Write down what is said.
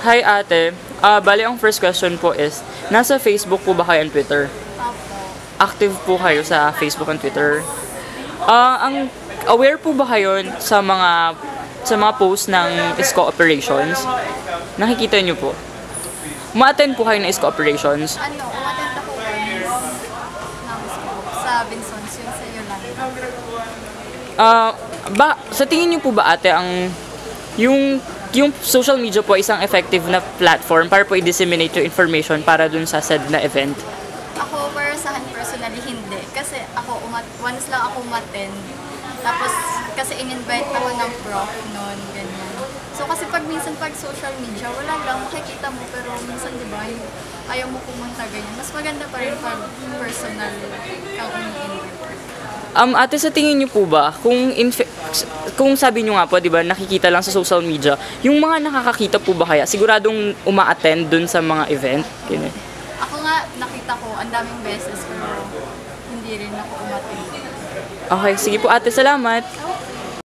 Hi ate, bali ang first question po is, nasa Facebook po ba kayo and Twitter? Opo. Active po kayo sa Facebook and Twitter? Ang aware po ba kayo sa mga posts ng ISCO operations? Nakikita niyo po? Ma-attend po kayo ng ISCO operations? Umattend ako ng scope sa Vinsons, yung sa Yolanda. Sa tingin niyo po ba ate yung social media po isang effective na platform para po i-disseminate yung information para dun sa said na event? Ako, para sa akin personally, hindi. Kasi once lang ako umattend. Tapos, kasi in-invite ako ng prof noon, ganyan. So, kasi minsan pag social media, wala lang, makikita mo, pero minsan, di ba, ayaw mo pumunta, ganyan. Mas maganda pa rin pag personal kang ini-invite. Ate, sa tingin niyo po ba, kung sabi niyo nga po, di ba, nakikita lang sa social media, yung mga nakakakita po ba kaya, siguradong uma-attend dun sa mga event? Ganyan. Ako nga, nakita ko, ang daming beses, pero hindi rin ako umattend. Okay, sige po ate, salamat!